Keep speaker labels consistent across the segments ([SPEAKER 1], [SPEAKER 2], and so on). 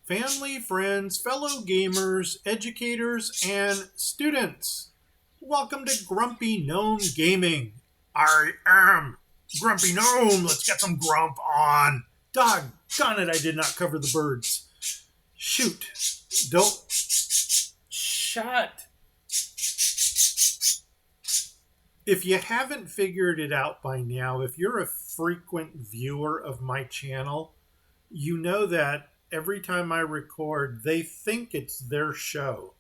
[SPEAKER 1] family, friends, fellow gamers, educators, and students. Welcome to Grumpy Gnome Gaming. I am Grumpy Gnome. Let's get some grump on. Doggone it, I did not cover the birds. Shoot. Don't. Shut. If you haven't figured it out by now, if you're a frequent viewer of my channel, you know that every time I record, they think it's their show.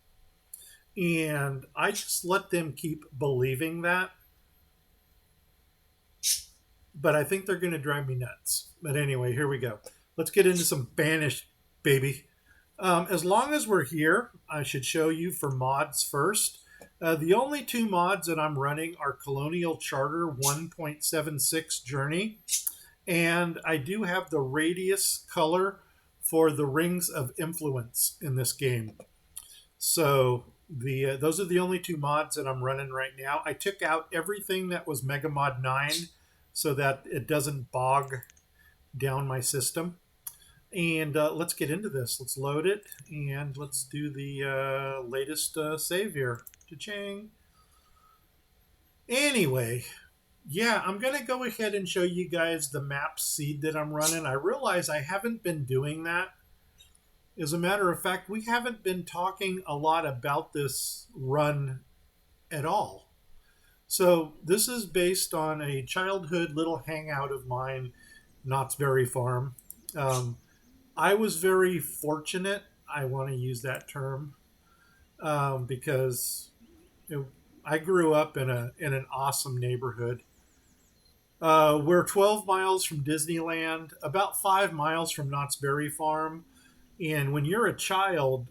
[SPEAKER 1] And I just let them keep believing that. But I think they're going to drive me nuts. But anyway, here we go. Let's get into some Banished, baby. As long as we're here, I should show you for mods first. The only two mods that I'm running are Colonial Charter 1.76 Journey. And I do have the radius color for the Rings of Influence in this game. So those are the only two mods that I'm running right now. I took out everything that was Mega Mod 9 so that it doesn't bog down my system. And let's get into this. Let's load it and let's do the latest save here. Cha-ching. Anyway, yeah, I'm going to go ahead and show you guys the map seed that I'm running. I realize I haven't been doing that. As a matter of fact, we haven't been talking a lot about this run at all. So this is based on a childhood little hangout of mine, Knott's Berry Farm. I was very fortunate, I want to use that term, because I grew up in an awesome neighborhood. We're 12 miles from Disneyland, about 5 miles from Knott's Berry Farm. And when you're a child,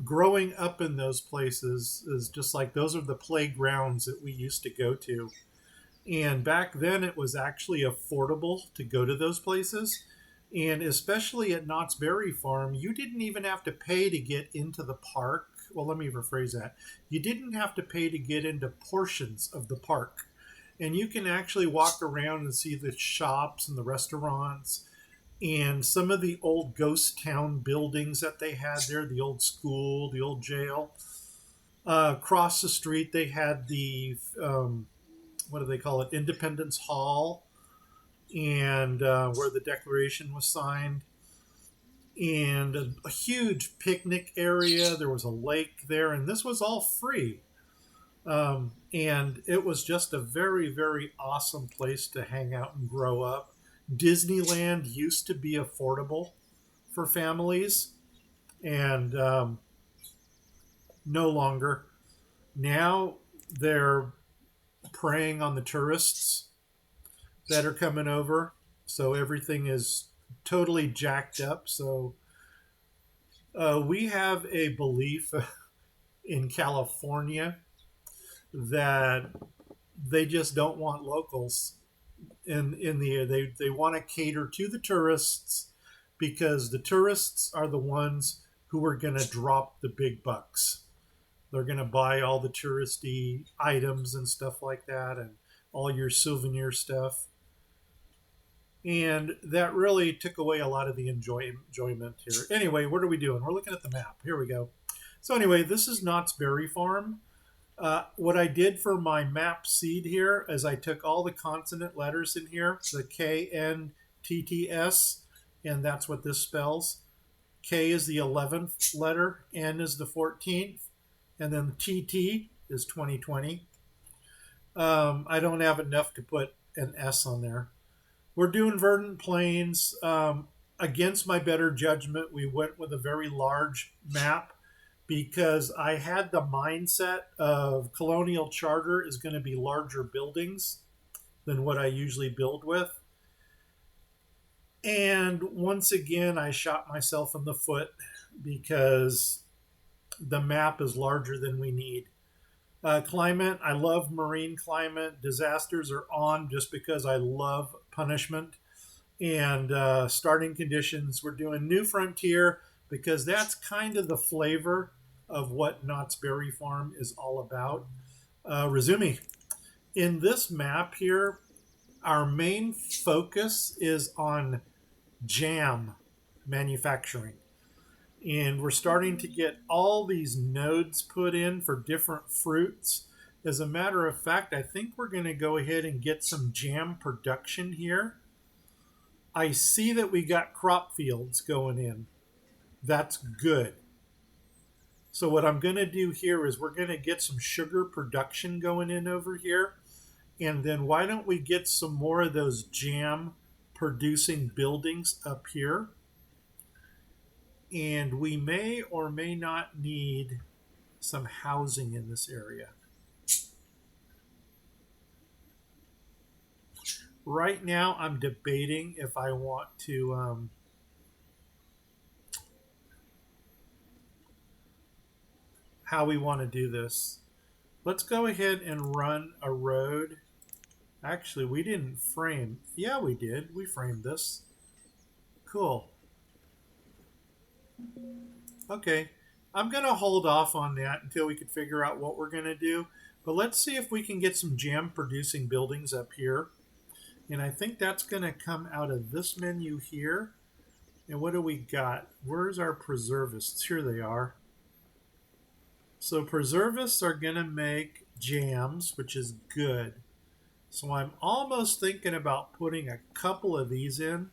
[SPEAKER 1] growing up in those places is just like those are the playgrounds that we used to go to. And back then it was actually affordable to go to those places. And especially at Knott's Berry Farm, you didn't even have to pay to get into the park. Well, let me rephrase that. You didn't have to pay to get into portions of the park. And you can actually walk around and see the shops and the restaurants and some of the old ghost town buildings that they had there, the old school, the old jail. Across the street, they had the, what do they call it, Independence Hall, and where the Declaration was signed. And a huge picnic area. There was a lake there, and this was all free. And it was just a very, very awesome place to hang out and grow up. Disneyland used to be affordable for families, and no longer. Now they're preying on the tourists that are coming over, so everything is totally jacked up. So we have a belief in California that they just don't want locals in the air. They want to cater to the tourists because the tourists are the ones who are going to drop the big bucks. They're going to buy all the touristy items and stuff like that and all your souvenir stuff. And that really took away a lot of the enjoyment here. Anyway, what are we doing? We're looking at the map. Here we go. So anyway, this is Knott's Berry Farm. What I did for my map seed here is I took all the consonant letters in here, the K, N, T, T, S, and that's what this spells. K is the 11th letter, N is the 14th, and then T, T is 2020. I don't have enough to put an S on there. We're doing Verdant Plains. Against my better judgment, we went with a very large map because I had the mindset of Colonial Charter is going to be larger buildings than what I usually build with. And once again, I shot myself in the foot because the map is larger than we need. Climate, I love marine climate. Disasters are on just because I love punishment. And starting conditions, we're doing New Frontier because that's kind of the flavor of what Knott's Berry Farm is all about. Resume. In this map here, our main focus is on jam manufacturing. And we're starting to get all these nodes put in for different fruits. As a matter of fact, I think we're going to go ahead and get some jam production here. I see that we got crop fields going in. That's good. So what I'm going to do here is we're going to get some sugar production going in over here. And then why don't we get some more of those jam producing buildings up here? And we may or may not need some housing in this area. Right now, I'm debating if I want to how we want to do this. Let's go ahead and run a road. Actually, we didn't frame. Yeah, we did. We framed this. Cool. Okay. I'm going to hold off on that until we can figure out what we're going to do. But let's see if we can get some jam producing buildings up here. And I think that's going to come out of this menu here. And what do we got? Where's our preservists? Here they are. So preservists are going to make jams, which is good. So I'm almost thinking about putting a couple of these in.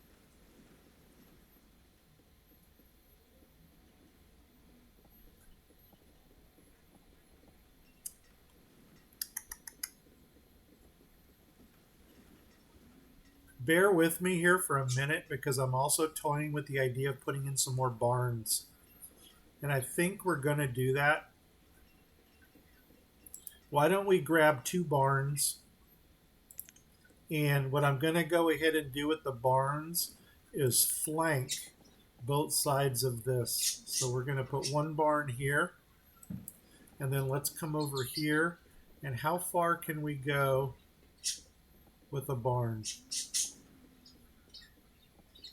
[SPEAKER 1] Bear with me here for a minute because I'm also toying with the idea of putting in some more barns. And I think we're going to do that. Why don't we grab 2 barns? And what I'm going to go ahead and do with the barns is flank both sides of this. So we're going to put 1 barn here. And then let's come over here. And how far can we go with a barn?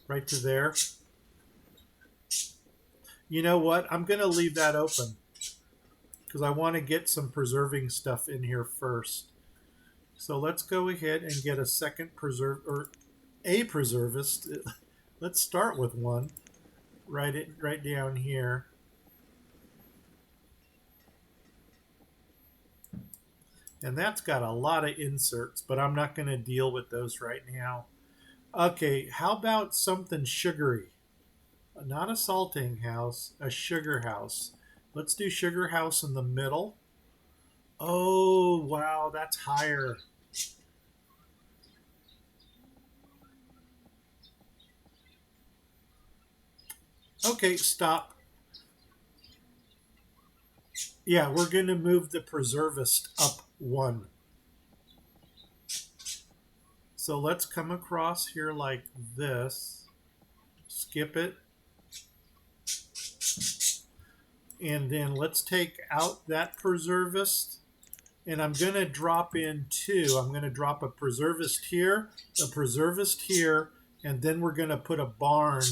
[SPEAKER 1] Right to there. You know what? I'm going to leave that open because I want to get some preserving stuff in here first. So let's go ahead and get a second a preservist. Let's start with one right down here. And that's got a lot of inserts, but I'm not going to deal with those right now. Okay, how about something sugary? Not a salting house, a sugar house. Let's do sugar house in the middle. Oh, wow, that's higher. Okay, stop. Yeah, we're going to move the preservist up 1. So let's come across here like this. Skip it. And then let's take out that preservist. And I'm going to drop in 2. I'm going to drop a preservist here, and then we're going to put a barn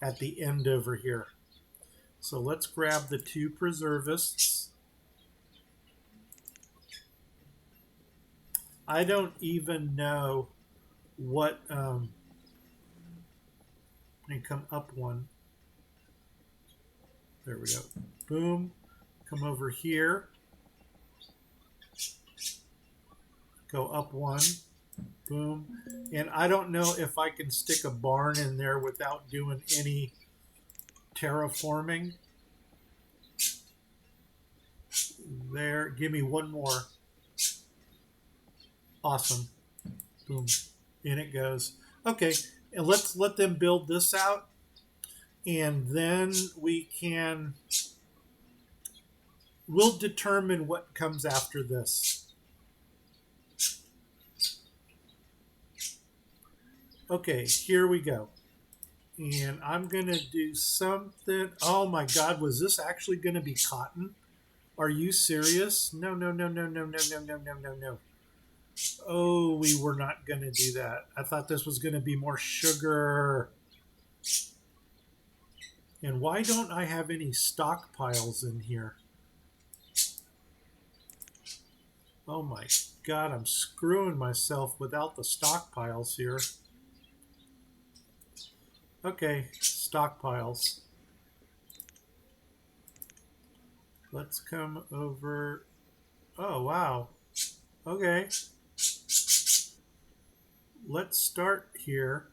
[SPEAKER 1] at the end over here. So let's grab the 2 preservists. I don't even know what, let me come up 1. There we go. Boom. Come over here. Go up 1. Boom. And I don't know if I can stick a barn in there without doing any terraforming. There. Give me 1 more. Awesome. Boom. In it goes. Okay. And let's let them build this out. And then we'll determine what comes after this. Okay, here we go. And I'm going to do something. Oh my God, was this actually going to be cotton? Are you serious? No, no, no, no, no, no, no, no, no, no, no. Oh, we were not going to do that. I thought this was going to be more sugar. And why don't I have any stockpiles in here? Oh my God, I'm screwing myself without the stockpiles here. Okay, stockpiles. Let's come over. Oh, wow. Okay. Let's start here.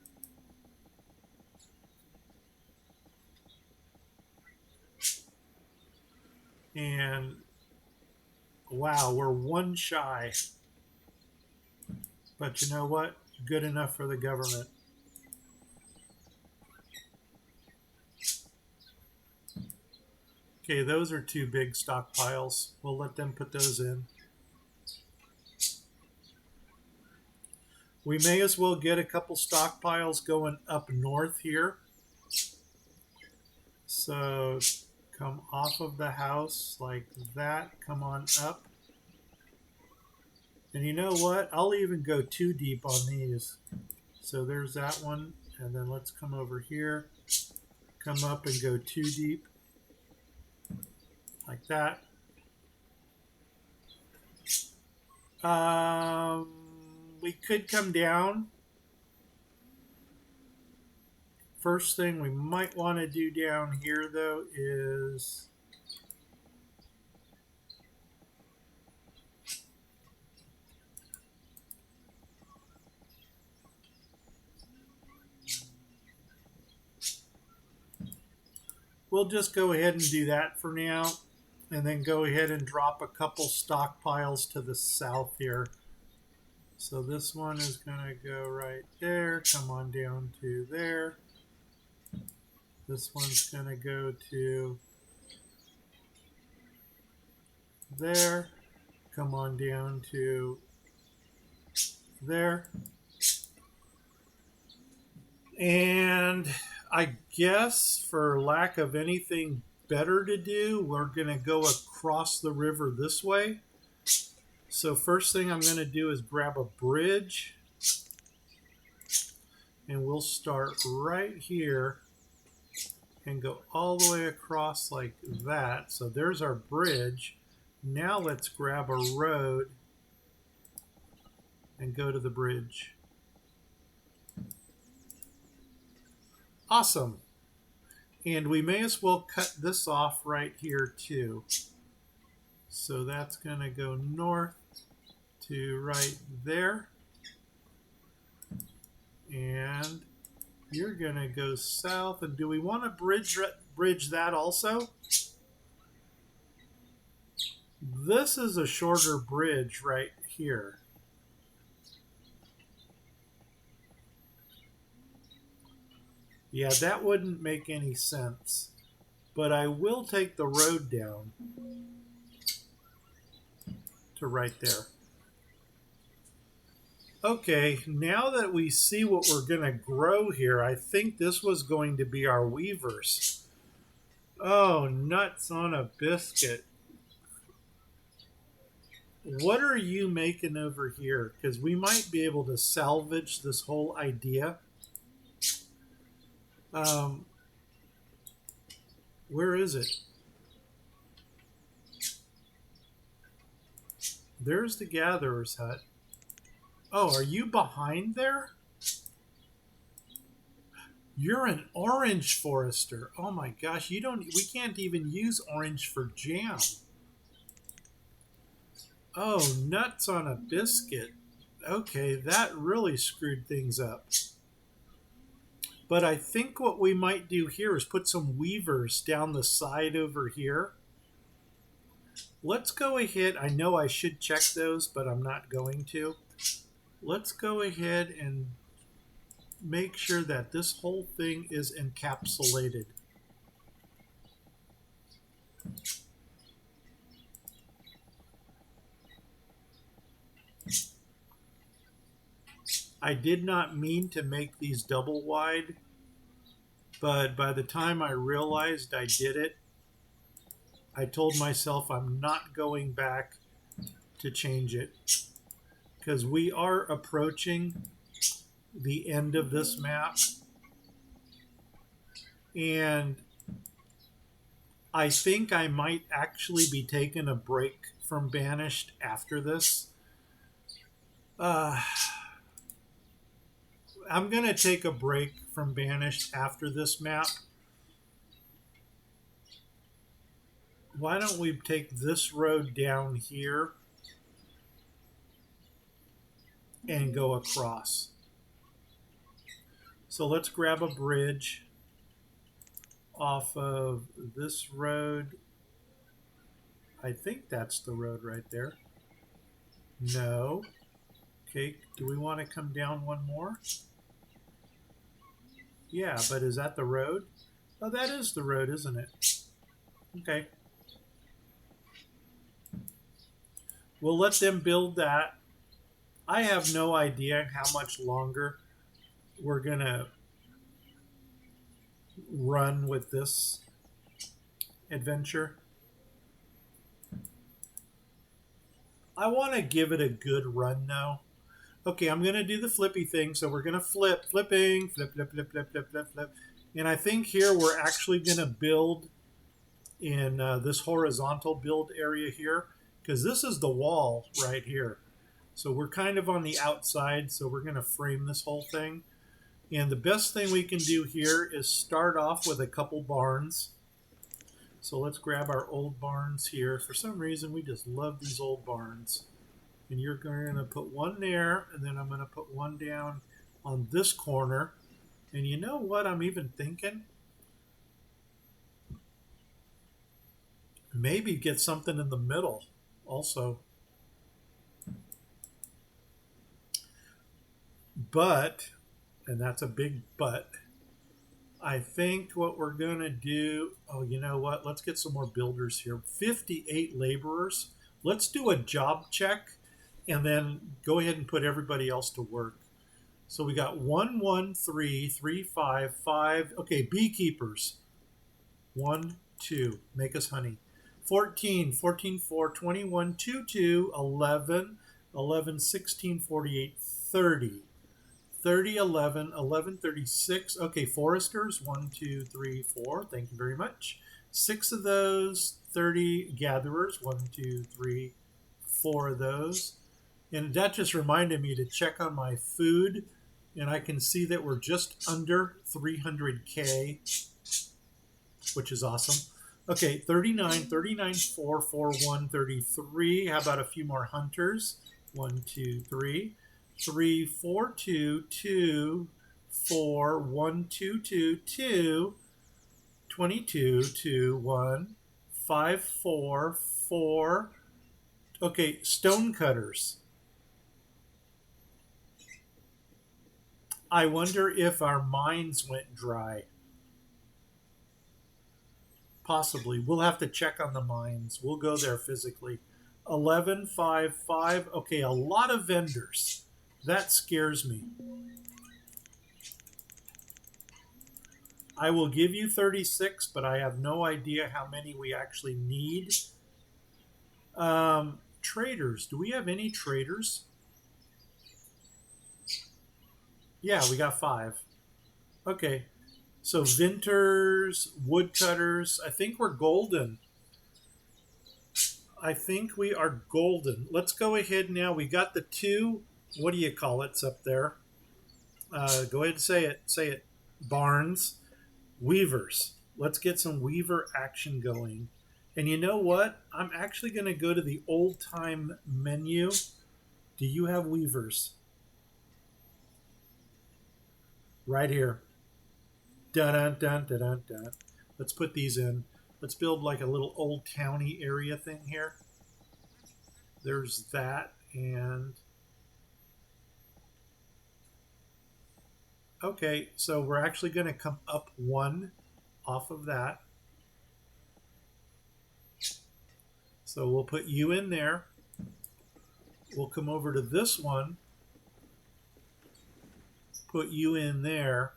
[SPEAKER 1] And wow, we're one shy. But you know what? Good enough for the government. Okay, those are two big stockpiles. We'll let them put those in. We may as well get a couple stockpiles going up north here. So come off of the house like that. Come on up. And you know what? I'll even go too deep on these. So there's that one. And then let's come over here. Come up and go too deep. Like that. We could come down. First thing we might want to do down here, though, is we'll just go ahead and do that for now, and then go ahead and drop a couple stockpiles to the south here. So this one is going to go right there, come on down to there. This one's going to go to there, come on down to there. And I guess for lack of anything better to do, we're going to go across the river this way. So first thing I'm going to do is grab a bridge. And we'll start right here and go all the way across like that. So there's our bridge. Now let's grab a road and go to the bridge. Awesome. And we may as well cut this off right here too. So that's going to go north to right there. And you're going to go south. And do we want to bridge that also? This is a shorter bridge right here. Yeah, that wouldn't make any sense. But I will take the road down to right there. Okay, now that we see what we're going to grow here, I think this was going to be our weavers. Oh, nuts on a biscuit. What are you making over here? Because we might be able to salvage this whole idea. Where is it? There's the gatherer's hut. Oh, are you behind there? You're an orange forester. Oh my gosh, we can't even use orange for jam. Oh, nuts on a biscuit. Okay, that really screwed things up. But I think what we might do here is put some weavers down the side over here. Let's go ahead. I know I should check those, but I'm not going to. Let's go ahead and make sure that this whole thing is encapsulated. I did not mean to make these double wide, but by the time I realized I did it, I told myself I'm not going back to change it, because we are approaching the end of this map, and I think I might actually be taking a break from Banished after this. I'm going to take a break from Banished after this map. Why don't we take this road down here and go across? So let's grab a bridge off of this road. I think that's the road right there. No. Okay, do we want to come down one more? Yeah, but is that the road? Oh, that is the road, isn't it? Okay. We'll let them build that. I have no idea how much longer we're going to run with this adventure. I want to give it a good run though. Okay, I'm going to do the flippy thing. So we're going to flipping, flip, flip, flip, flip, flip, flip, flip. And I think here we're actually going to build in this horizontal build area here, because this is the wall right here. So we're kind of on the outside, so we're going to frame this whole thing. And the best thing we can do here is start off with a couple barns. So let's grab our old barns here. For some reason, we just love these old barns. And you're going to put one there, and then I'm going to put one down on this corner. And you know what I'm even thinking? Maybe get something in the middle also. But, and that's a big but, I think what we're going to do, oh, you know what? Let's get some more builders here. 58 laborers. Let's do a job check and then go ahead and put everybody else to work. So we got 1, 1, 3, 3, 5, 5. Okay, beekeepers. 1, 2. Make us honey. 14, 14, 4, 21, 2, 2, 11, 11, 16, 48, 30. 30, 11, 11, 36. Okay, foresters. 1, 2, 3, 4. Thank you very much. 6 of those. 30 gatherers. 1, 2, 3, 4 of those. And that just reminded me to check on my food. And I can see that we're just under 300K, which is awesome. Okay, 39, 39, 4, 4, 1, 33. How about a few more hunters? 1, 2, 3. 3, 4, 2, 2, 4, 1, 2, 2, 2, 22, 2, 1, 5, 4, 4. Okay, stone cutters. I wonder if our mines went dry. Possibly. We'll have to check on the mines. We'll go there physically. 11, 5, 5. Okay, a lot of vendors. That scares me. I will give you 36, but I have no idea how many we actually need. Traders. Do we have any traders? Yeah, we got 5. Okay. So vinters, woodcutters. I think we're golden. I think we are golden. Let's go ahead now. We got the 2. What do you call it up there? Go ahead and say it. Say it. Barns. Weavers. Let's get some weaver action going. And you know what? I'm actually going to go to the old time menu. Do you have weavers? Right here. Dun dun dun dun dun dun. Let's put these in. Let's build like a little old towny area thing here. There's that. And okay, so we're actually going to come up 1 off of that. So we'll put you in there. We'll come over to this one. Put you in there.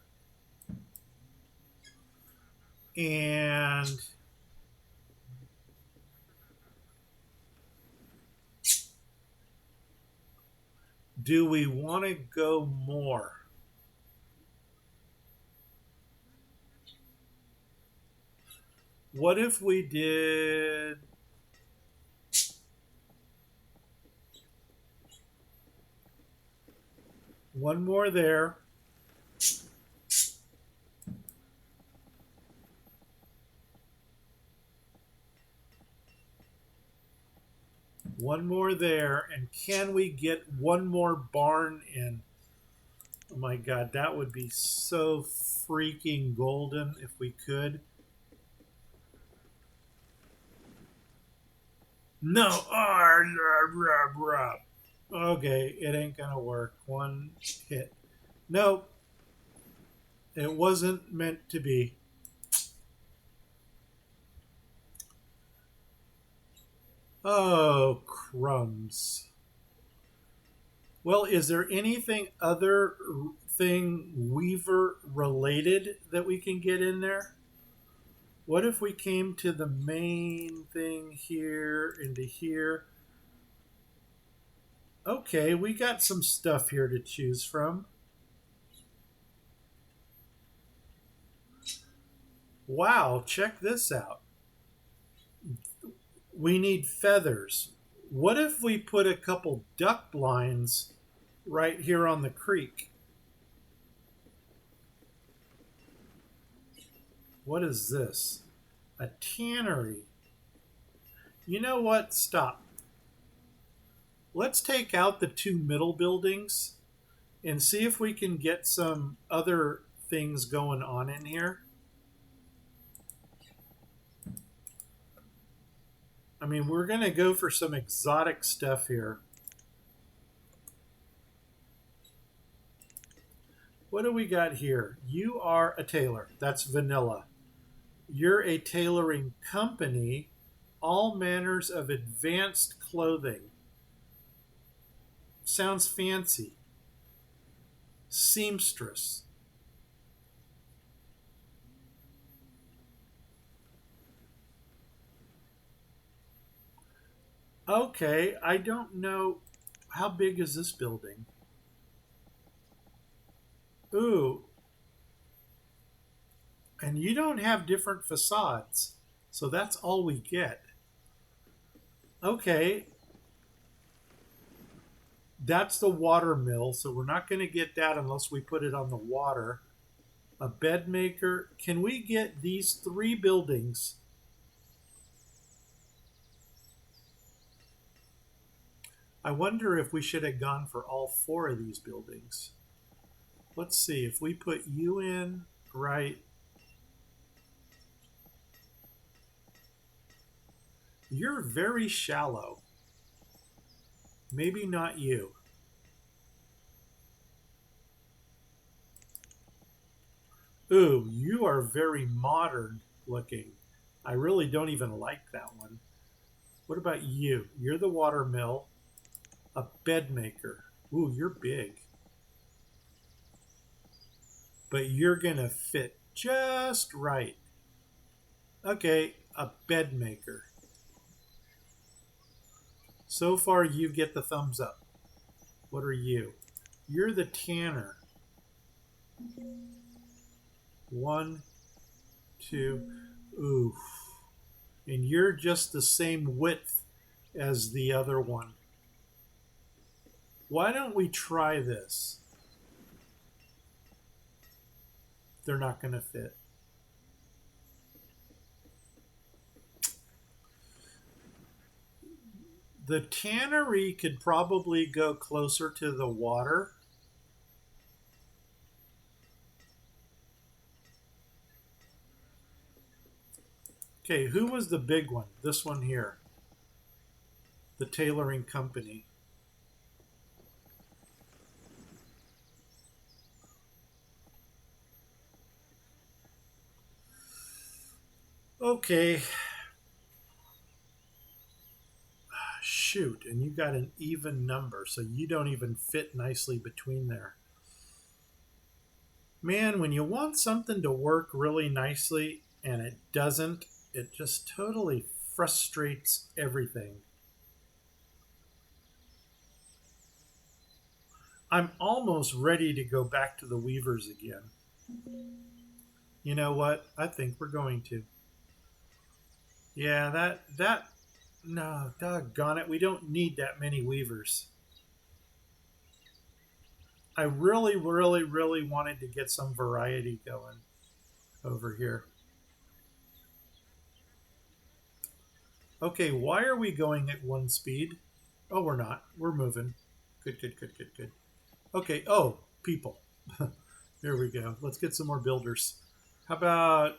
[SPEAKER 1] And do we want to go more? What if we did one more there? One more there. And can we get one more barn in? Oh my God, that would be so freaking golden if we could. No. Okay, it ain't gonna work. One hit. Nope, it wasn't meant to be. Oh, crumbs. Well, is there anything other thing Weaver related that we can get in there? What if we came to the main thing here into here? Okay, we got some stuff here to choose from. Wow, check this out. We need feathers. What if we put a couple duck blinds right here on the creek? What is this? A tannery. You know what? Stop. Let's take out the two middle buildings and see if we can get some other things going on in here. I mean, we're going to go for some exotic stuff here. What do we got here? You are a tailor. That's vanilla. You're a tailoring company. All manners of advanced clothing. Sounds fancy. Seamstress. Okay, I don't know. How big is this building? Ooh, and you don't have different facades. So that's all we get. Okay, that's the water mill. So we're not going to get that unless we put it on the water. A bed maker. Can we get these three buildings? I wonder if we should have gone for all four of these buildings. Let's see. If we put you in, right. You're very shallow. Maybe not you. Ooh, you are very modern looking. I really don't even like that one. What about you? You're the water mill, a bed maker. Ooh, you're big. But you're going to fit just right. Okay, a bed maker. So far, you get the thumbs up. What are you? You're the tanner. One, two, oof. And you're just the same width as the other one. Why don't we try this? They're not going to fit. The tannery could probably go closer to the water. Okay, who was the big one? This one here. The tailoring company. Okay. Shoot, and you got an even number, so you don't even fit nicely between there. Man, when you want something to work really nicely and it doesn't, it just totally frustrates everything. I'm almost ready to go back to the Weavers again. You know what? I think we're going to. Yeah, no, doggone it. We don't need that many Weavers. I really, really, really wanted to get some variety going over here. Okay, why are we going at one speed? Oh, we're not. We're moving. Good, good, good, good, good. Okay. Oh, people. There we go. Let's get some more builders. How about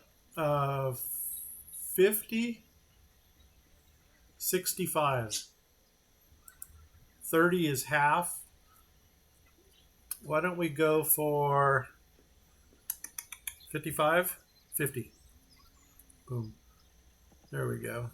[SPEAKER 1] 50, 65? 30 is half. Why don't we go for 55? 50. Boom. There we go.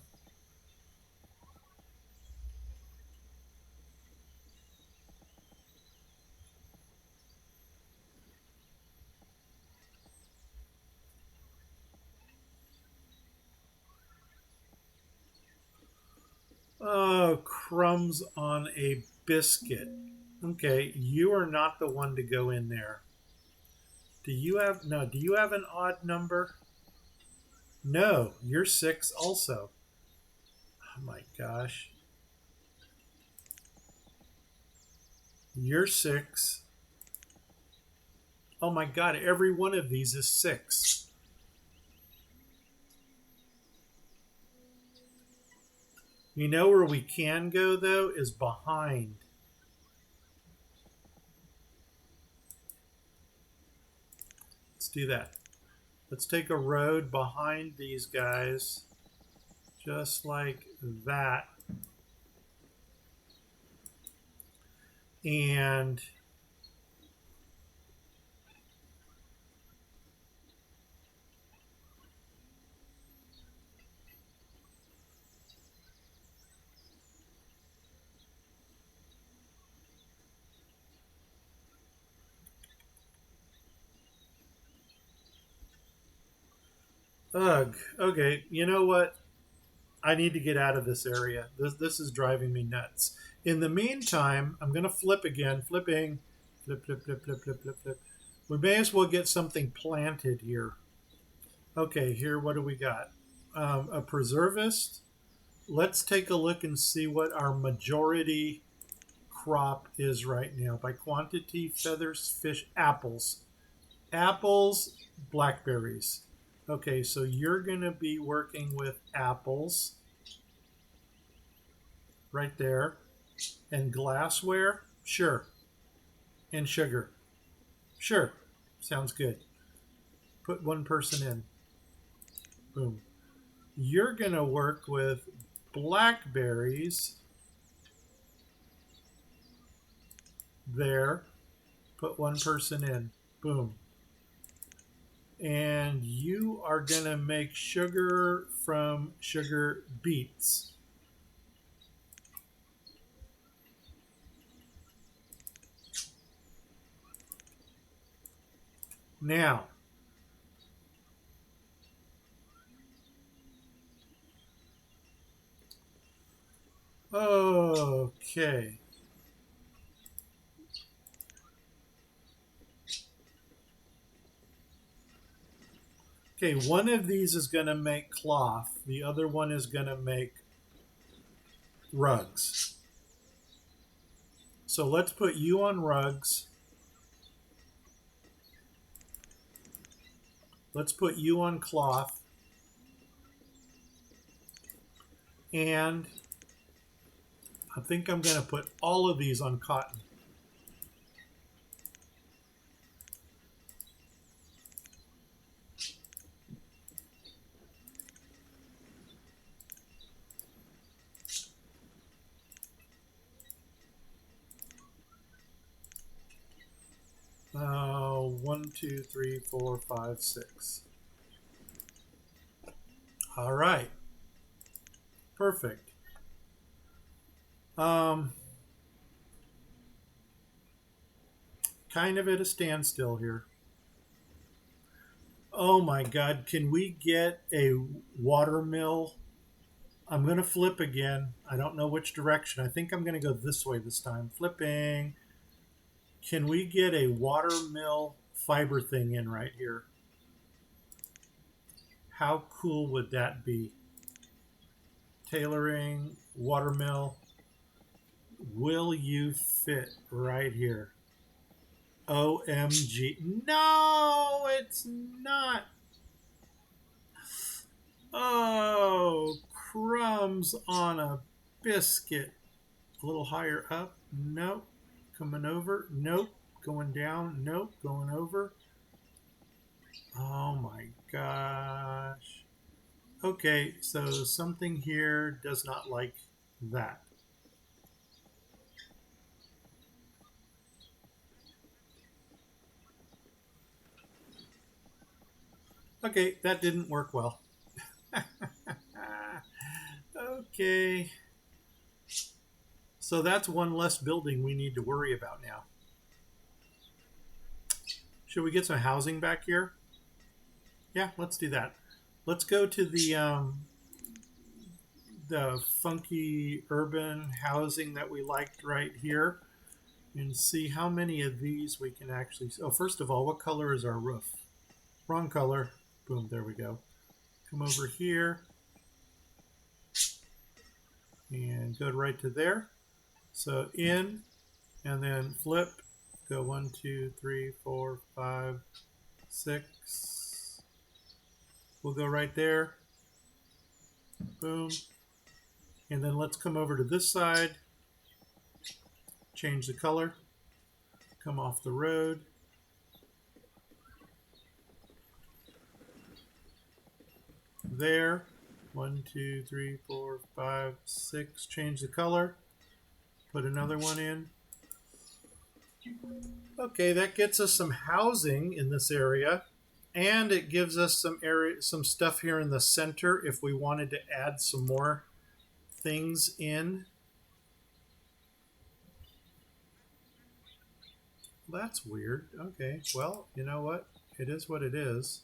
[SPEAKER 1] Oh, crumbs on a biscuit. Okay, you are not the one to go in there. Do you have no? Do you have an odd number? No, you're six also. Oh my gosh, you're six. Oh my god, every one of these is six. You know where we can go though is behind. Let's do that. Let's take a road behind these guys, just like that. And ugh, okay, you know what? I need to get out of this area. This is driving me nuts. In the meantime, I'm going to flip again. Flipping. Flip, flip, flip, flip, flip, flip, flip. We may as well get something planted here. Okay, here, what do we got? A preservist. Let's take a look and see what our majority crop is right now. By quantity, feathers, fish, apples. Apples, blackberries. Okay, so you're going to be working with apples right there. And glassware? Sure. And sugar? Sure. Sounds good. Put one person in. Boom. You're going to work with blackberries there. Put one person in. Boom. And you are going to make sugar from sugar beets. Now, okay. Okay, one of these is going to make cloth. The other one is going to make rugs. So let's put you on rugs. Let's put you on cloth. And I think I'm going to put all of these on cotton. One, two, three, four, five, six. All right. Perfect. Um, kind of at a standstill here. Oh my God, can we get a water mill? I'm going to flip again. I don't know which direction. I think I'm going to go this way this time. Flipping. Can we get a water mill fiber thing in right here? How cool would that be? Tailoring, water mill. Will you fit right here? OMG. No, it's not. Oh, crumbs on a biscuit. A little higher up. Nope. Coming over. Nope. Going down. Nope. Going over. Oh my gosh. Okay, so something here does not like that. Okay, that didn't work well. Okay, so that's one less building we need to worry about now. Should we get some housing back here? Yeah, let's do that. Let's go to the funky urban housing that we liked right here and see how many of these we can actually. Oh, first of all, what color is our roof? Wrong color. Boom, there we go. Come over here and go right to there. So in and then flip. Go 1, 2, 3, 4, 5, 6. We'll go right there. Boom. And then let's come over to this side. Change the color. Come off the road. There. 1, 2, 3, 4, 5, 6. Change the color. Put another one in. Okay, that gets us some housing in this area, and it gives us some stuff here in the center if we wanted to add some more things in. That's weird. Okay, well, you know what? It is what it is.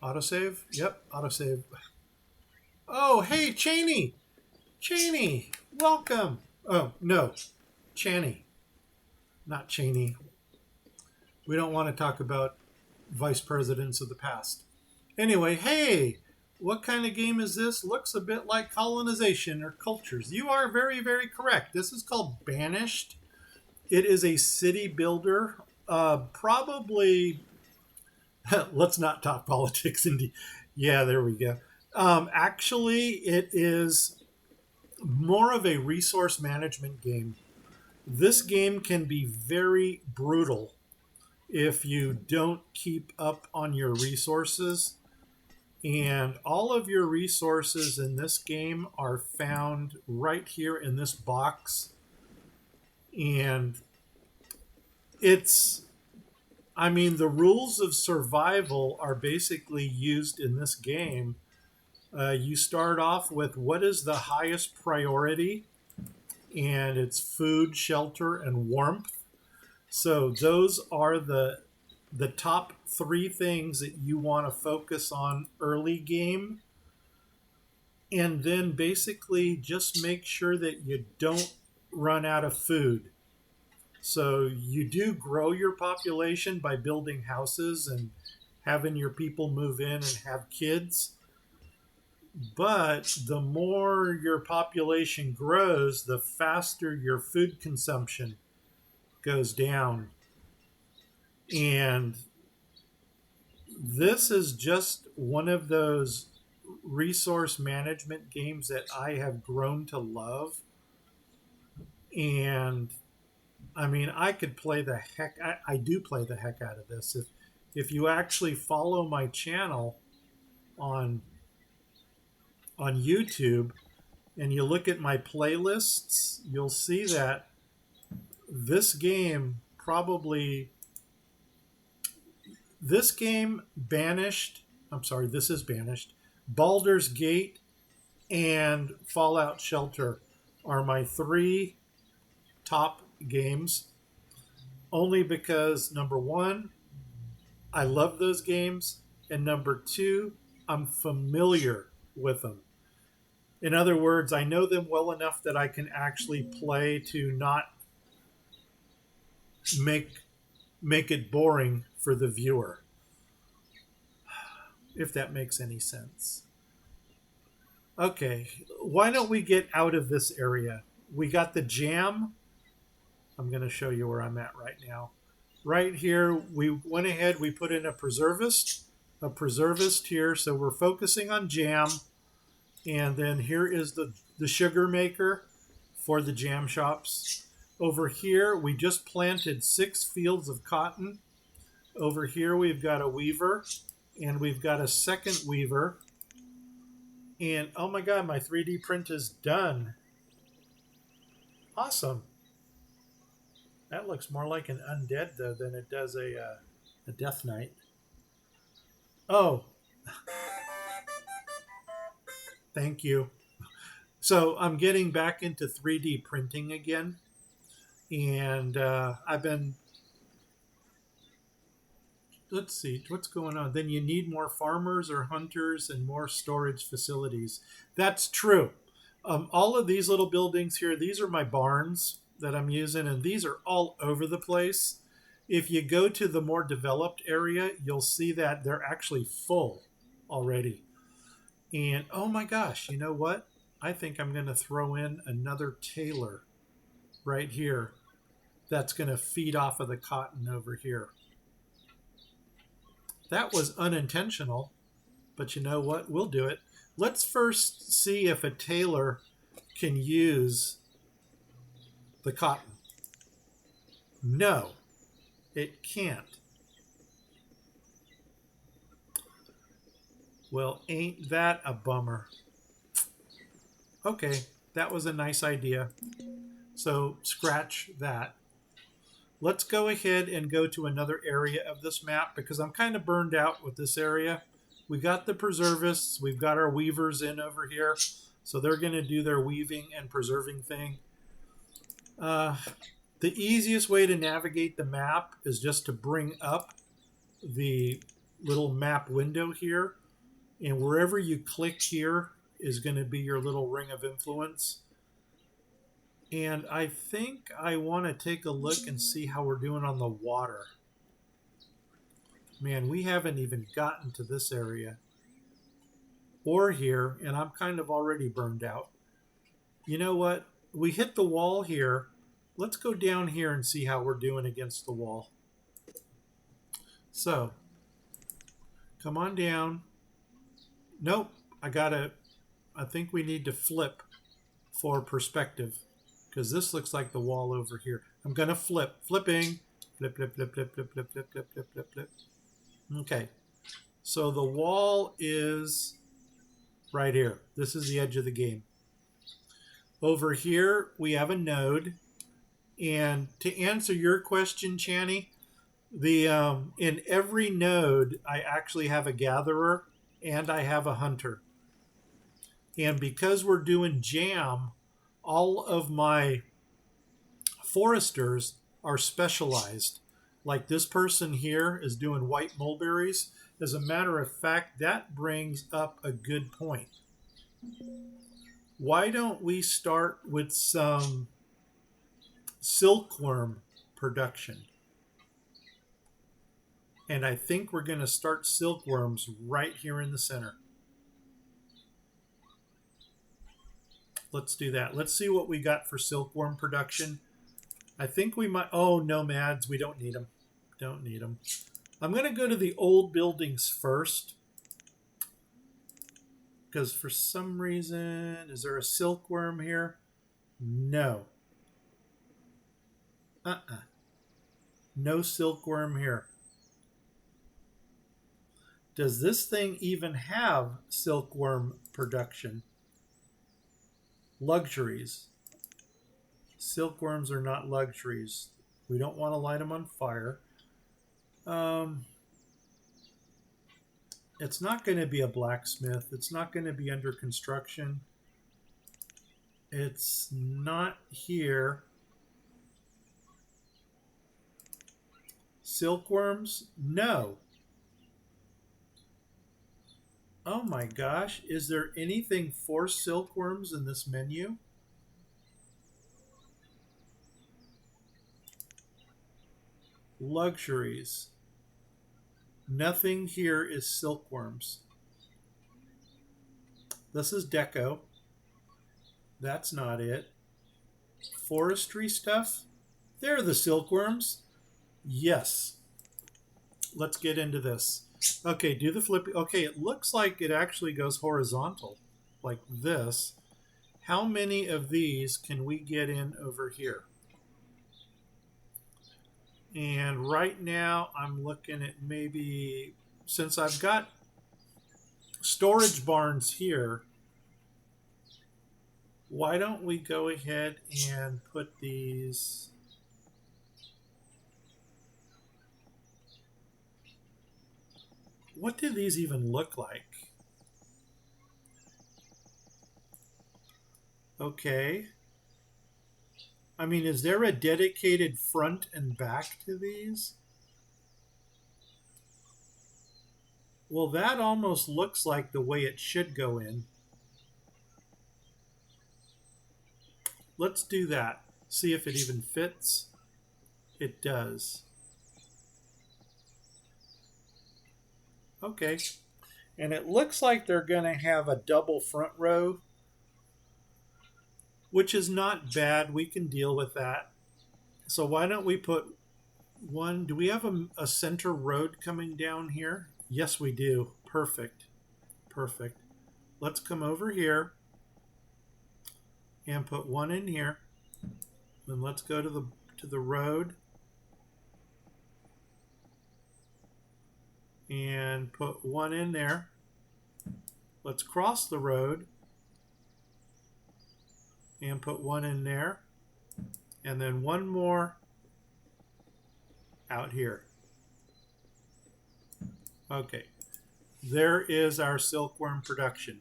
[SPEAKER 1] Autosave? Yep, autosave. Oh, hey, Cheney! Cheney, welcome! Oh, no, Chaney, not Cheney. We don't want to talk about vice presidents of the past. Anyway, hey, what kind of game is this? Looks a bit like colonization or cultures. You are very, very correct. This is called Banished. It is a city builder. Probably, let's not talk politics. Indeed. Yeah, there we go. Actually, it is more of a resource management game. This game can be very brutal if you don't keep up on your resources. And all of your resources in this game are found right here in this box. And the rules of survival are basically used in this game. You start off with what is the highest priority, and it's food, shelter, and warmth. So those are the top three things that you want to focus on early game. And then basically just make sure that you don't run out of food. So you do grow your population by building houses and having your people move in and have kids. But the more your population grows, the faster your food consumption goes down. And this is just one of those resource management games that I have grown to love. And I could play the heck, I do play the heck out of this. If you actually follow my channel on YouTube and you look at my playlists, you'll see that this game Banished, this is Banished, Baldur's Gate, and Fallout Shelter are my three top games, only because number one, I love those games, and number two, I'm familiar with them. In other words, I know them well enough that I can actually play to not make it boring for the viewer, if that makes any sense. Okay, why don't we get out of this area? We got the jam. I'm going to show you where I'm at right now. Right here, we went ahead, we put in a preservist here, so we're focusing on jam. And then here is the sugar maker for the jam shops. Over here, we just planted 6 fields of cotton. Over here, we've got a weaver, and we've got a second weaver. And oh my God, my 3D print is done. Awesome. That looks more like an undead, though, than it does a death knight. Oh, thank you. So I'm getting back into 3D printing again. And I've been, let's see, what's going on? Then you need more farmers or hunters and more storage facilities. That's true. All of these little buildings here, these are my barns that I'm using, and these are all over the place. If you go to the more developed area, you'll see that they're actually full already. And oh my gosh, you know what? I think I'm going to throw in another tailor right here that's going to feed off of the cotton over here. That was unintentional, but you know what? We'll do it. Let's first see if a tailor can use the cotton. No, it can't. Well, ain't that a bummer? Okay, that was a nice idea. So scratch that. Let's go ahead and go to another area of this map because I'm kind of burned out with this area. We got the preservists. We've got our weavers in over here. So they're going to do their weaving and preserving thing. The easiest way to navigate the map is just to bring up the little map window here. And wherever you click here is going to be your little ring of influence. And I think I want to take a look and see how we're doing on the water. Man, we haven't even gotten to this area or here, and I'm kind of already burned out. You know what? We hit the wall here. Let's go down here and see how we're doing against the wall. So, come on down. Nope, I think we need to flip for perspective because this looks like the wall over here. I'm going to flip. Flipping. Flip, flip, flip, flip, flip, flip, flip, flip, flip, flip, flip. Okay. So the wall is right here. This is the edge of the game. Over here, we have a node. And to answer your question, Channy, in every node, I actually have a gatherer and I have a hunter. And because we're doing jam, all of my foresters are specialized. Like this person here is doing white mulberries. As a matter of fact, that brings up a good point. Why don't we start with some silkworm production? And I think we're going to start silkworms right here in the center. Let's do that. Let's see what we got for silkworm production. I think we might... Oh, nomads. We don't need them. Don't need them. I'm going to go to the old buildings first. Because for some reason... Is there a silkworm here? No. No silkworm here. Does this thing even have silkworm production? Luxuries. Silkworms are not luxuries. We don't want to light them on fire. It's not going to be a blacksmith. It's not going to be under construction. It's not here. Silkworms? No. Oh my gosh, is there anything for silkworms in this menu? Luxuries. Nothing here is silkworms. This is deco. That's not it. Forestry stuff? They're the silkworms. Yes. Let's get into this. Okay, do the flip. Okay, it looks like it actually goes horizontal. like this, how many of these can we get in over here? And right now I'm looking at maybe, since I've got storage barns here, why don't we go ahead and put these, what do these even look like? Okay. I mean, is there a dedicated front and back to these? Well, that almost looks like the way it should go in. Let's do that. See if it even fits. It does. Okay. And it looks like they're going to have a double front row, which is not bad. We can deal with that. So why don't we put one? Do we have a center road coming down here? Yes, we do. Perfect. Perfect. Let's come over here and put one in here. Then let's go to the road and put one in there. Let's cross the road and put one in there, and then one more out here. Okay, there is our silkworm production.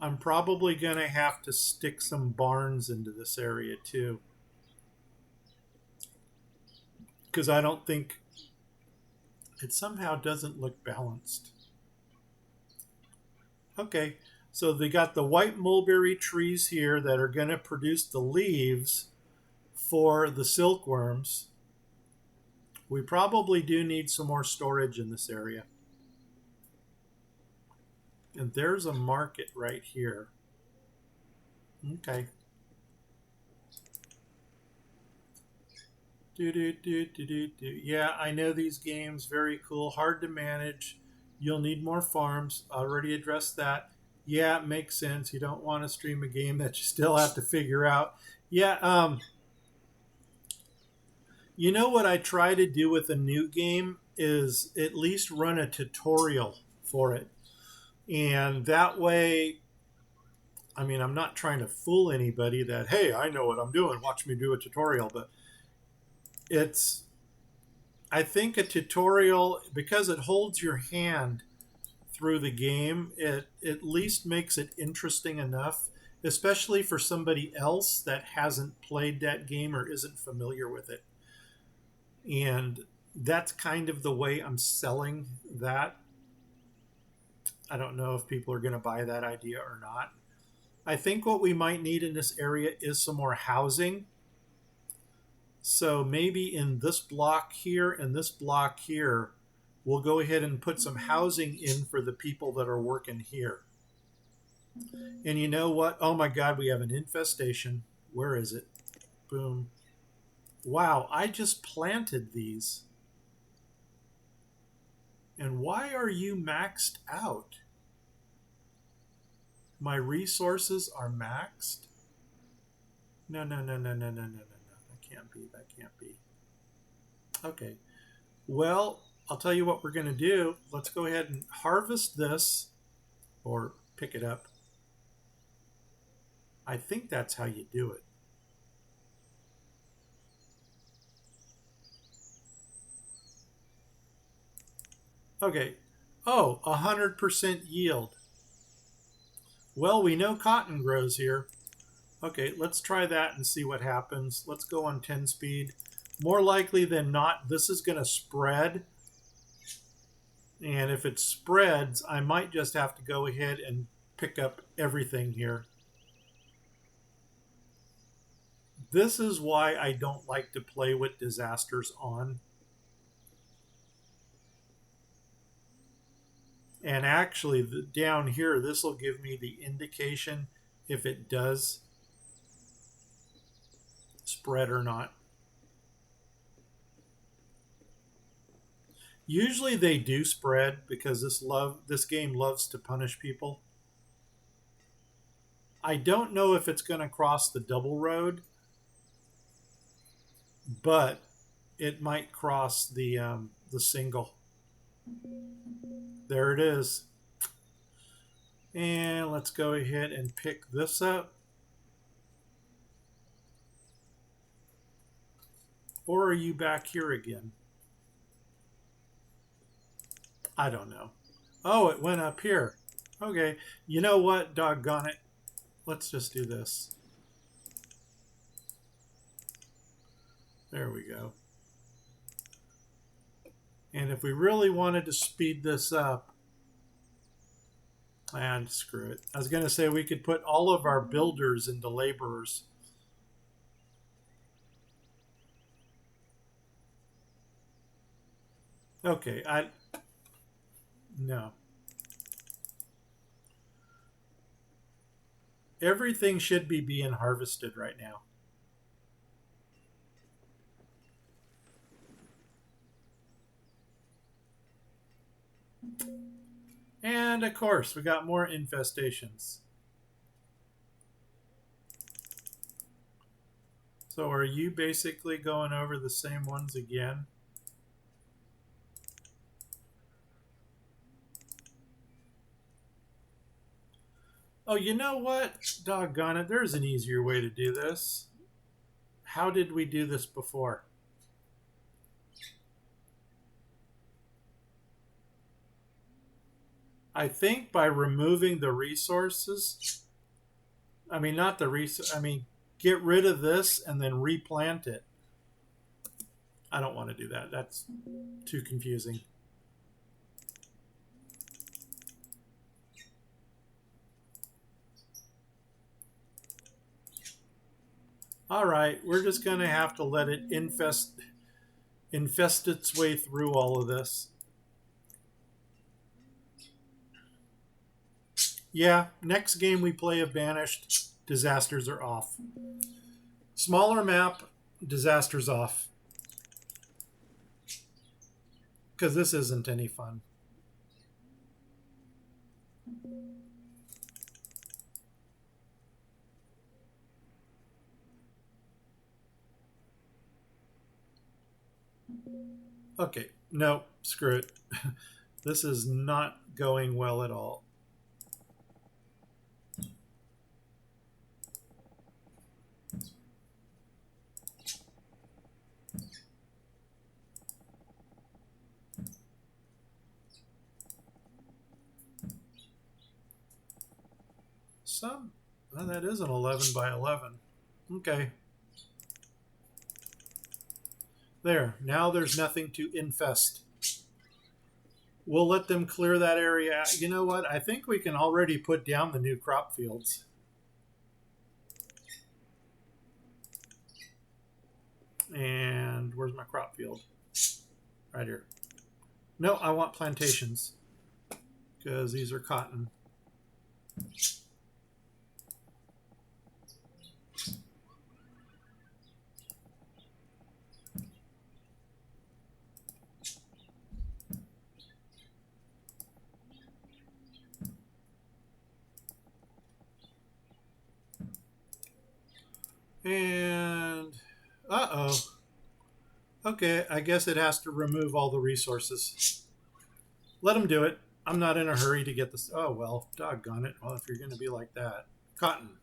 [SPEAKER 1] I'm probably going to have to stick some barns into this area too, because I don't think it somehow doesn't look balanced. Okay, so they got the white mulberry trees here that are going to produce the leaves for the silkworms. We probably do need some more storage in this area. And there's a market right here. Okay. Yeah, I know these games. Very cool. Hard to manage. You'll need more farms. Already addressed that. Yeah, it makes sense. You don't want to stream a game that you still have to figure out. Yeah, you know what I try to do with a new game is at least run a tutorial for it. And that way, I mean, I'm not trying to fool anybody that, hey, I know what I'm doing. Watch me do a tutorial. But it's, I think a tutorial, because it holds your hand through the game, it at least makes it interesting enough, especially for somebody else that hasn't played that game or isn't familiar with it. And that's kind of the way I'm selling that. I don't know if people are going to buy that idea or not. I think what we might need in this area is some more housing. So maybe in this block here and this block here, we'll go ahead and put some housing in for the people that are working here. And you know what? Oh my God, we have an infestation. Where is it? Boom. Wow, I just planted these. And why are you maxed out? My resources are maxed? No. That can't be. That can't be. Okay. Well, I'll tell you what we're going to do. Let's go ahead and harvest this or pick it up. I think that's how you do it. Okay. Oh, 100% yield. Well, we know cotton grows here. Okay, let's try that and see what happens. Let's go on 10 speed. More likely than not, this is going to spread. And if it spreads, I might just have to go ahead and pick up everything here. This is why I don't like to play with disasters on. And actually, down here, this will give me the indication if it does spread or not. Usually they do spread because this game loves to punish people. I don't know if it's going to cross the double road, but it might cross the single. There it is. And let's go ahead and pick this up. Or are you back here again? I don't know. Oh, it went up here. Okay. You know what? Doggone it. Let's just do this. There we go. And if we really wanted to speed this up, and screw it. I was going to say we could put all of our builders into laborers. Okay, no. Everything should be being harvested right now. And of course, we got more infestations. So are you basically going over the same ones again? Oh, you know what? Doggone it. There's an easier way to do this. How did we do this before? I think by removing the resources. I mean, not the resource. I mean, get rid of this and then replant it. I don't want to do that. That's too confusing. All right, we're just going to have to let it infest its way through all of this. Yeah, next game we play of Banished, disasters are off. Smaller map, disasters off. Because this isn't any fun. Okay, no, screw it. This is not going well at all. Well, that is an 11 by 11. Okay. There, now there's nothing to infest. We'll let them clear that area out. You know what? I think we can already put down the new crop fields. And where's my crop field? Right here. No, I want plantations because these are cotton. And, uh-oh. Okay, I guess it has to remove all the resources. Let them do it. I'm not in a hurry to get this. Oh, well, doggone it. Well, if you're going to be like that. Cotton.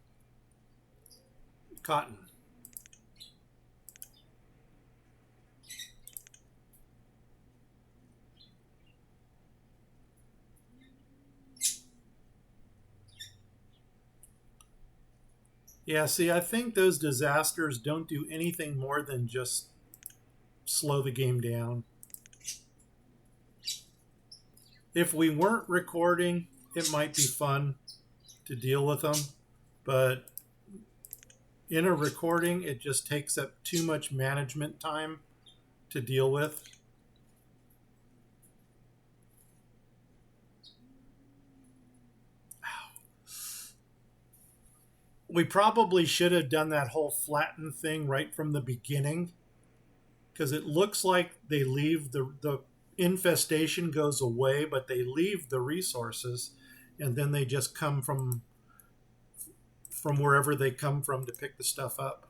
[SPEAKER 1] Cotton. Yeah, see, I think those disasters don't do anything more than just slow the game down. If we weren't recording, it might be fun to deal with them, but in a recording, it just takes up too much management time to deal with. We probably should have done that whole flatten thing right from the beginning, because it looks like they leave the infestation goes away, but they leave the resources, and then they just come from wherever they come from to pick the stuff up.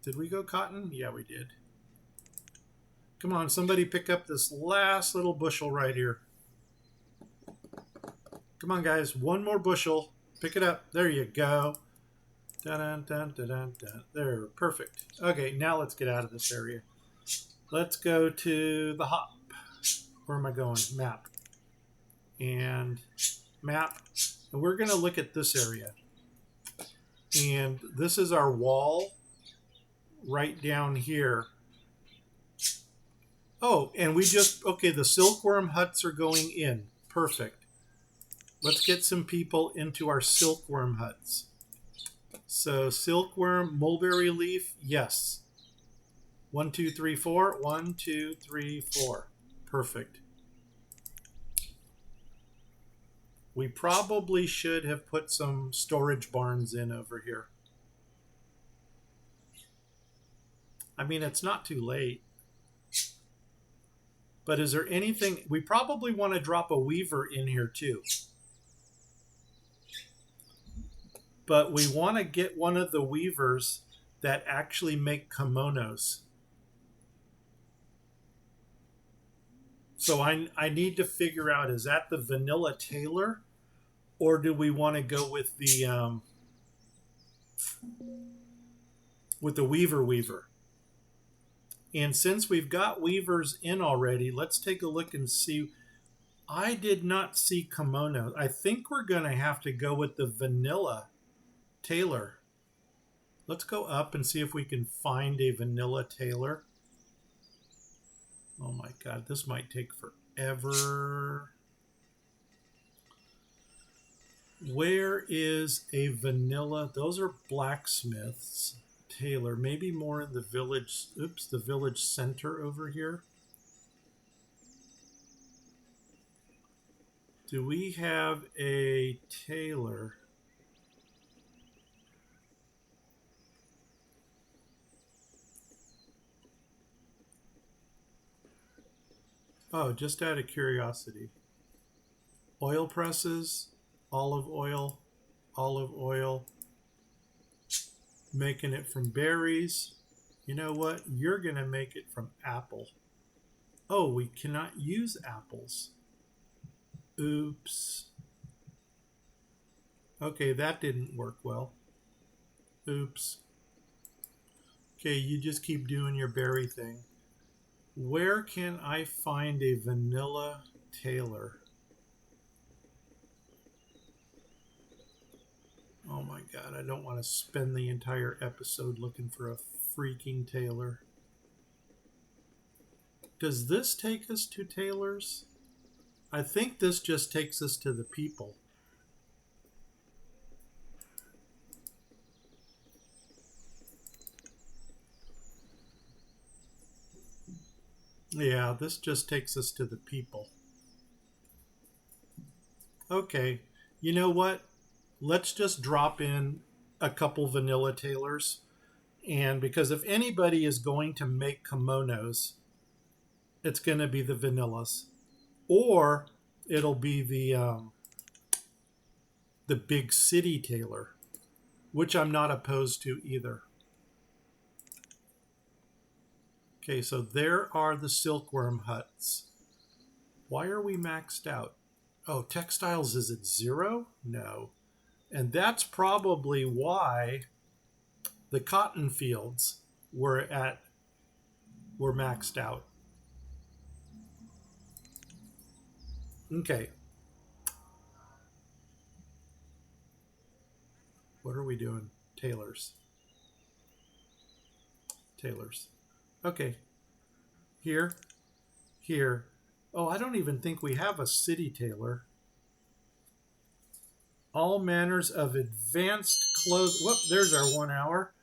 [SPEAKER 1] Did we go cotton? Yeah, we did. Come on, somebody pick up this last little bushel right here. Come on, guys, one more bushel. Pick it up. There you go. Dun, dun, dun, dun, dun. There, perfect. Okay, now let's get out of this area. Let's go to the hop. Where am I going? Map. And map. And we're going to look at this area. And this is our wall right down here. Oh, and we just, okay, the silkworm huts are going in. Perfect. Let's get some people into our silkworm huts. So silkworm, mulberry leaf, yes. 1, 2, 3, 4. 1, 2, 3, 4. Perfect. We probably should have put some storage barns in over here. I mean, it's not too late. But is there anything... We probably want to drop a weaver in here too. But we want to get one of the weavers that actually make kimonos. So I need to figure out, is that the vanilla tailor? Or do we want to go with the weaver? And since we've got weavers in already, let's take a look and see. I did not see kimono. I think we're going to have to go with the vanilla tailor. Let's go up and see if we can find a vanilla tailor. Oh my God, this might take forever. Where is a vanilla? Those are blacksmiths. Tailor, maybe more in the village. Oops, the village center over here. Do we have a tailor? Oh, just out of curiosity. Oil presses, olive oil, making it from berries. You know what? You're going to make it from apple. Oh, we cannot use apples. Oops. Okay, that didn't work well. Oops. Okay, you just keep doing your berry thing. Where can I find a vanilla tailor? Oh my God, I don't want to spend the entire episode looking for a freaking tailor. Does this take us to tailors? I think this just takes us to the people. Yeah, this just takes us to the people. Okay, you know what? Let's just drop in a couple vanilla tailors. And because if anybody is going to make kimonos, it's going to be the vanillas. Or it'll be the big city tailor, which I'm not opposed to either. Okay, so there are the silkworm huts. Why are we maxed out? Oh, textiles is at 0? No. And that's probably why the cotton fields were maxed out. Okay. What are we doing? Tailors. Okay. Here. Oh, I don't even think we have a city tailor. All manners of advanced clothes. Whoop, there's our 1 hour.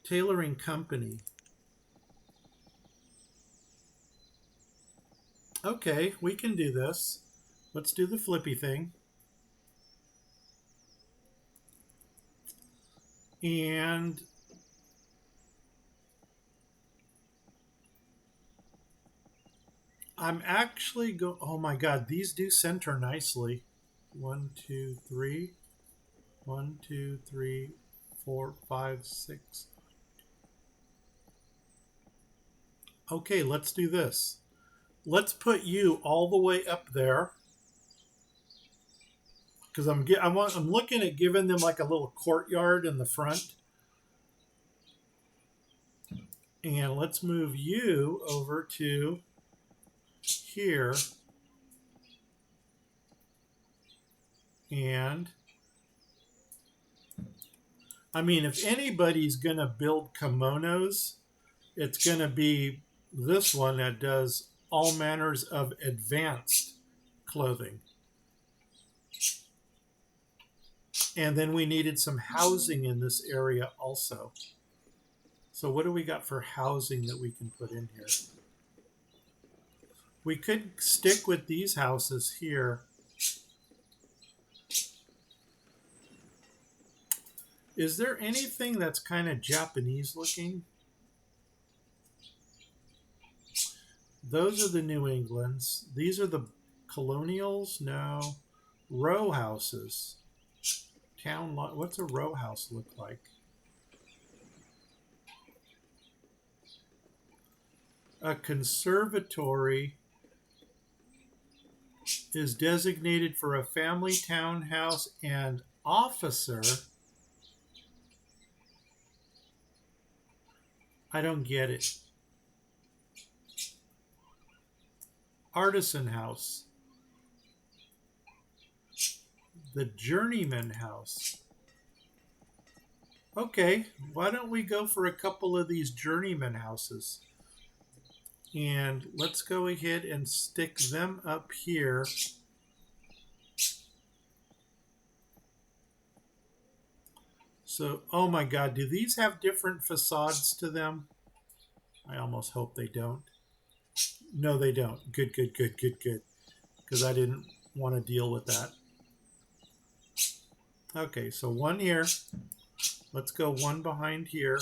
[SPEAKER 1] Tailoring company. Okay, we can do this. Let's do the flippy thing. And I'm actually go. Oh my God, these do center nicely. One, two, three. One, two, three, four, five, six. Okay, let's do this. Let's put you all the way up there because I'm looking at giving them like a little courtyard in the front. And let's move you over to here. And I mean, if anybody's going to build kimonos, it's going to be this one that does all manners of advanced clothing. And then we needed some housing in this area also. So what do we got for housing that we can put in here? We could stick with these houses here. Is there anything that's kind of Japanese looking? Those are the New Englands. These are the Colonials? No. Row houses. Town lot. What's a row house look like? A conservatory is designated for a family townhouse and officer. I don't get it. Artisan house. The journeyman house. Okay, why don't we go for a couple of these journeyman houses? And let's go ahead and stick them up here. So, oh my God, do these have different facades to them? I almost hope they don't. No, they don't. Good, good, good, good, good. Because I didn't want to deal with that. Okay, so one here. Let's go one behind here.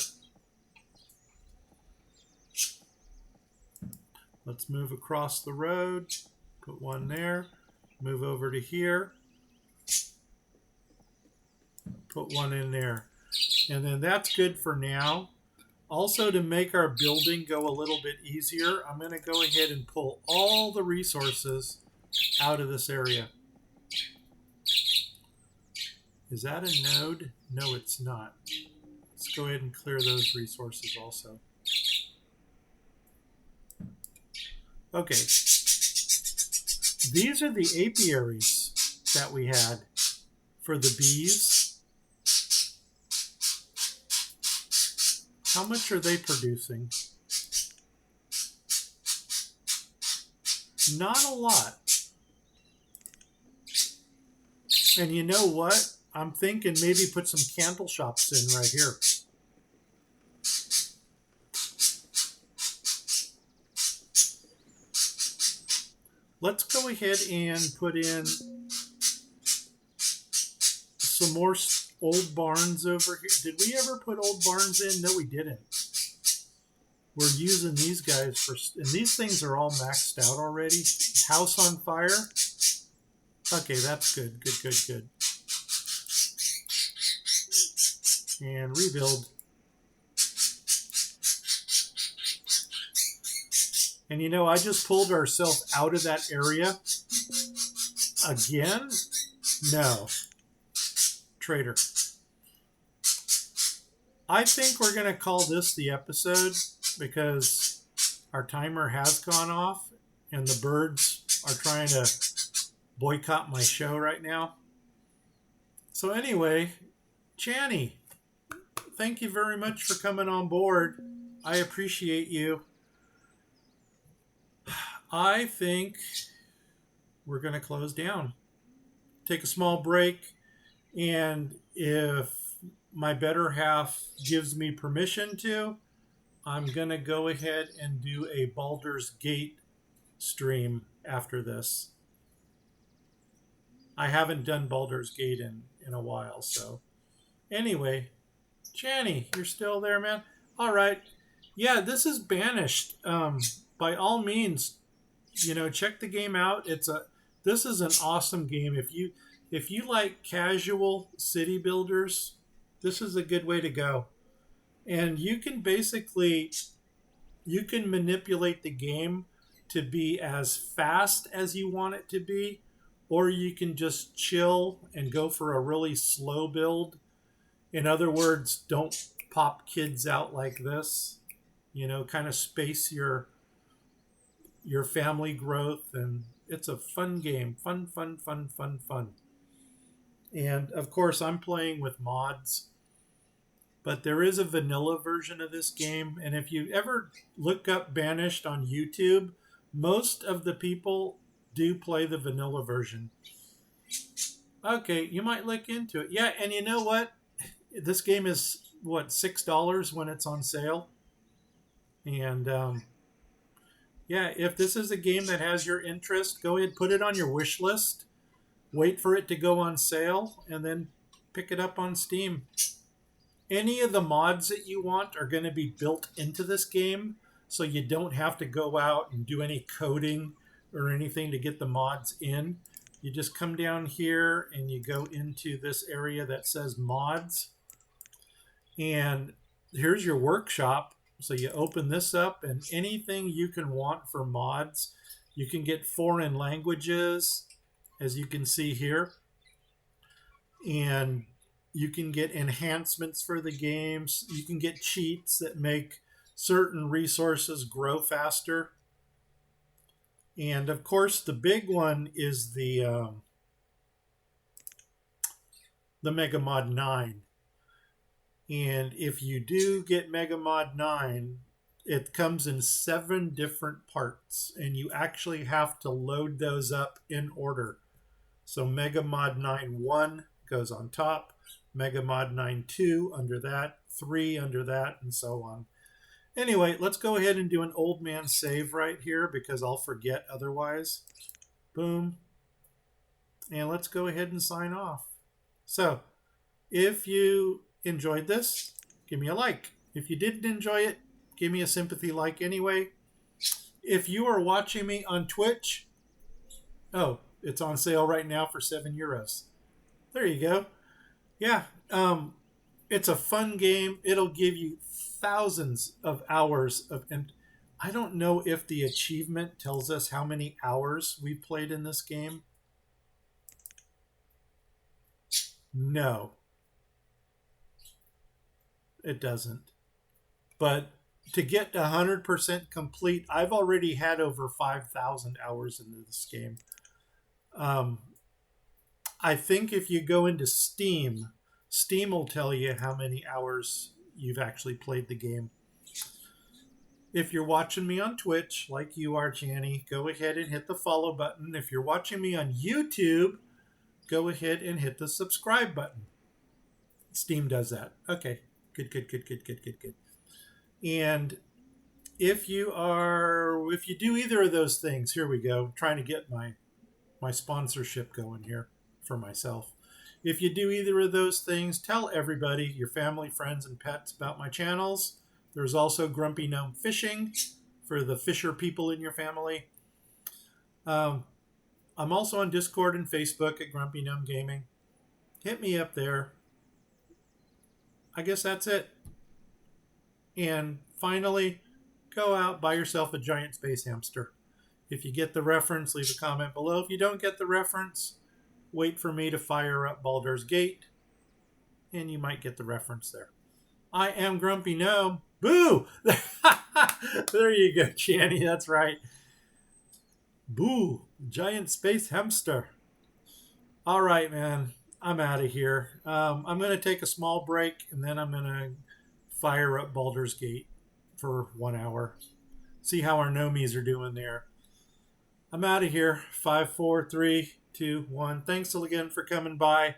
[SPEAKER 1] Let's move across the road. Put one there. Move over to here. Put one in there. And then that's good for now. Also, to make our building go a little bit easier, I'm going to go ahead and pull all the resources out of this area. Is that a node? No, it's not. Let's go ahead and clear those resources also. Okay. These are the apiaries that we had for the bees. How much are they producing? Not a lot. And you know what? I'm thinking maybe put some candle shops in right here. Let's go ahead and put in some more old barns over here. Did we ever put old barns in? No, we didn't. We're using these guys for, and these things are all maxed out already. House on fire. Okay, that's good. Good, good, good. And rebuild. And you know, I just pulled ourselves out of that area. Again? No. Traitor. I think we're going to call this the episode because our timer has gone off and the birds are trying to boycott my show right now. So anyway, Channy, thank you very much for coming on board. I appreciate you. I think we're going to close down. Take a small break. And if my better half gives me permission to, I'm going to go ahead and do a Baldur's Gate stream after this. I haven't done Baldur's Gate in a while, so. Anyway, Channy, you're still there, man? All right. Yeah, this is Banished. By all means, check the game out. This is an awesome game. If you like casual city builders, this is a good way to go. And you can manipulate the game to be as fast as you want it to be, or you can just chill and go for a really slow build. In other words, don't pop kids out like this. Kind of space your family growth, and it's a fun game. Fun, fun, fun, fun, fun. And of course, I'm playing with mods, but there is a vanilla version of this game. And if you ever look up Banished on YouTube, most of the people do play the vanilla version. Okay, you might look into it. Yeah, and you know what? This game is, what, $6 when it's on sale? And yeah, if this is a game that has your interest, go ahead, put it on your wish list. Wait for it to go on sale, and then pick it up on Steam. Any of the mods that you want are going to be built into this game, so you don't have to go out and do any coding or anything to get the mods in. You just come down here and you go into this area that says mods. And here's your workshop. So you open this up, and anything you can want for mods. You can get foreign languages, as you can see here. And you can get enhancements for the games. You can get cheats that make certain resources grow faster. And of course, the big one is the Mega Mod 9. And if you do get Mega Mod 9, it comes in 7 different parts, and you actually have to load those up in order. So Mega Mod 9 1 goes on top, Mega Mod 9 2 under that, 3 under that, and so on. Anyway, let's go ahead and do an old man save right here, because I'll forget otherwise. Boom. And let's go ahead and sign off. So, if you enjoyed this, give me a like. If you didn't enjoy it, give me a sympathy like anyway. If you are watching me on Twitch, oh, it's on sale right now for €7. There you go. Yeah, it's a fun game. It'll give you thousands of hours of, and I don't know if the achievement tells us how many hours we've played in this game. No, it doesn't. But to get 100% complete, I've already had over 5,000 hours into this game. I think if you go into Steam, Steam will tell you how many hours you've actually played the game. If you're watching me on Twitch, like you are, Janny, go ahead and hit the follow button. If you're watching me on YouTube, go ahead and hit the subscribe button. Steam does that. Okay. Good. And if you do either of those things, here we go. I'm trying to get my sponsorship going here for myself. If you do either of those things, tell everybody, your family, friends, and pets about my channels. There's also Grumpy Gnome Fishing for the fisher people in your family. I'm also on Discord and Facebook at Grumpy Gnome Gaming. Hit me up there. I guess that's it. And finally, go out, buy yourself a giant space hamster. If you get the reference, leave a comment below. If you don't get the reference, wait for me to fire up Baldur's Gate, and you might get the reference there. I am Grumpy Gnome. Boo! There you go, Channy. That's right. Boo! Giant space hamster. All right, man. I'm out of here. I'm going to take a small break, and then I'm going to fire up Baldur's Gate for 1 hour. See how our gnomies are doing there. I'm out of here. 5, 4, 3, 2, 1. Thanks again for coming by.